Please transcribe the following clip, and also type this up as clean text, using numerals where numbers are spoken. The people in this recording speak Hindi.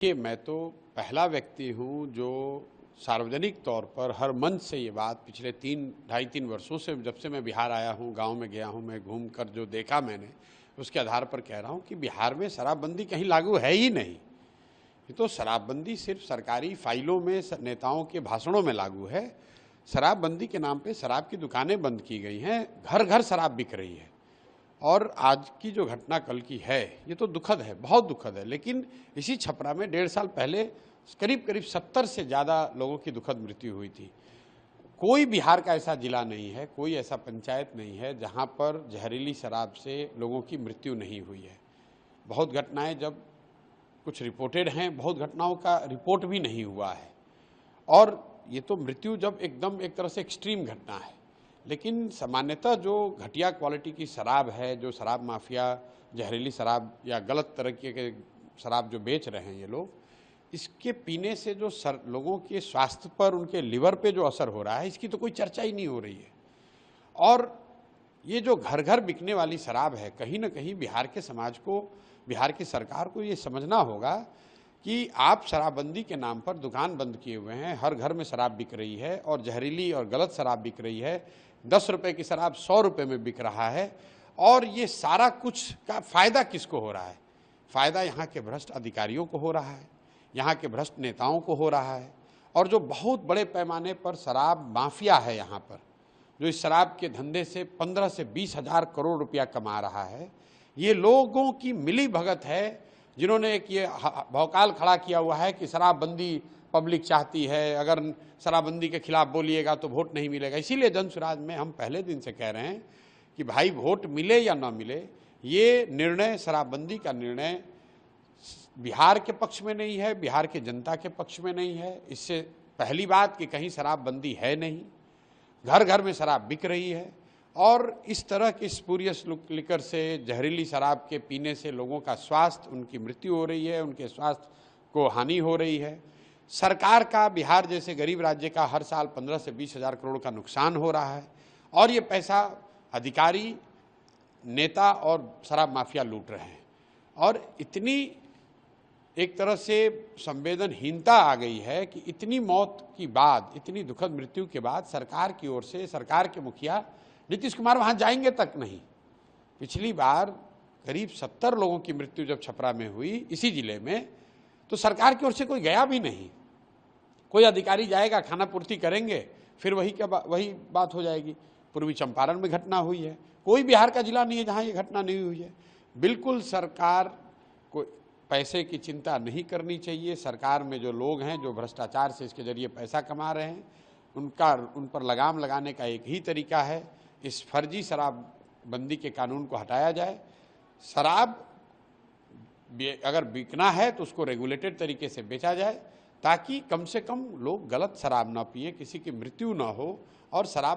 कि मैं तो पहला व्यक्ति हूं जो सार्वजनिक तौर पर हर मंच से ये बात पिछले 3-2.5-3 वर्षों से जब से मैं बिहार आया हूं, गांव में गया हूं, मैं घूमकर जो देखा मैंने उसके आधार पर कह रहा हूं कि बिहार में शराबबंदी कहीं लागू है ही नहीं। ये तो शराबबंदी सिर्फ सरकारी फाइलों में नेताओं के भाषणों में लागू है। शराबबंदी के नाम पे शराब की दुकानें बंद की गई हैं, घर घर शराब बिक रही है। और आज की जो घटना कल की है ये तो दुखद है, बहुत दुखद है। लेकिन इसी छपरा में 1.5 साल पहले करीब करीब 70 से ज़्यादा लोगों की दुखद मृत्यु हुई थी। कोई बिहार का ऐसा जिला नहीं है, कोई ऐसा पंचायत नहीं है जहां पर जहरीली शराब से लोगों की मृत्यु नहीं हुई है। बहुत घटनाएं जब कुछ रिपोर्टेड हैं, बहुत घटनाओं का रिपोर्ट भी नहीं हुआ है। और ये तो मृत्यु जब एकदम एक तरह से एक्सट्रीम घटना है। लेकिन सामान्यतः जो घटिया क्वालिटी की शराब है, जो शराब माफिया जहरीली शराब या गलत तरीके के शराब जो बेच रहे हैं ये लोग, इसके पीने से जो लोगों के स्वास्थ्य पर, उनके लिवर पे जो असर हो रहा है, इसकी तो कोई चर्चा ही नहीं हो रही है। और ये जो घर घर बिकने वाली शराब है, कहीं ना कहीं बिहार के समाज को, बिहार की सरकार को ये समझना होगा कि आप शराबबंदी के नाम पर दुकान बंद किए हुए हैं, हर घर में शराब बिक रही है और जहरीली और गलत शराब बिक रही है। 10 रुपये की शराब 100 रुपये में बिक रहा है। और ये सारा कुछ का फ़ायदा किसको हो रहा है? फ़ायदा यहाँ के भ्रष्ट अधिकारियों को हो रहा है, यहाँ के भ्रष्ट नेताओं को हो रहा है। और जो बहुत बड़े पैमाने पर शराब माफिया है यहाँ पर, जो इस शराब के धंधे से 15 से 20 हज़ार करोड़ रुपया कमा रहा है, ये लोगों की मिली भगत है जिन्होंने एक ये भौकाल खड़ा किया हुआ है कि शराबबंदी पब्लिक चाहती है, अगर शराबबंदी के खिलाफ बोलिएगा तो वोट नहीं मिलेगा। इसीलिए जनसुराज में हम पहले दिन से कह रहे हैं कि भाई वोट मिले या ना मिले, ये निर्णय, शराबबंदी का निर्णय बिहार के पक्ष में नहीं है, बिहार के जनता के पक्ष में नहीं है। इससे पहली बात कि कहीं शराबबंदी है नहीं, घर घर में शराब बिक रही है। और इस तरह के स्पूरियस लिकर से, जहरीली शराब के पीने से लोगों का स्वास्थ्य, उनकी मृत्यु हो रही है, उनके स्वास्थ्य को हानि हो रही है। सरकार का बिहार जैसे गरीब राज्य का हर साल 15 से 20 हज़ार करोड़ का नुकसान हो रहा है। और ये पैसा अधिकारी, नेता और शराब माफिया लूट रहे हैं। और इतनी एक तरह से संवेदनहीनता आ गई है कि इतनी मौत के बाद, इतनी दुखद मृत्यु के बाद सरकार की ओर से, सरकार के मुखिया नीतीश कुमार वहां जाएंगे तक नहीं। पिछली बार करीब 70 लोगों की मृत्यु जब छपरा में हुई इसी जिले में, तो सरकार की ओर से कोई गया भी नहीं। कोई अधिकारी जाएगा, खाना पूर्ति करेंगे, फिर वही बात हो जाएगी। पूर्वी चंपारण में घटना हुई है, कोई बिहार का जिला नहीं है जहां ये घटना नहीं हुई है। बिल्कुल सरकार को पैसे की चिंता नहीं करनी चाहिए। सरकार में जो लोग हैं, जो भ्रष्टाचार से इसके जरिए पैसा कमा रहे हैं, उन पर लगाम लगाने का एक ही तरीका है, इस फर्जी शराबबंदी के कानून को हटाया जाए। शराब अगर बिकना है तो उसको रेगुलेटेड तरीके से बेचा जाए, ताकि कम से कम लोग गलत शराब ना पिए, किसी की मृत्यु ना हो और शराब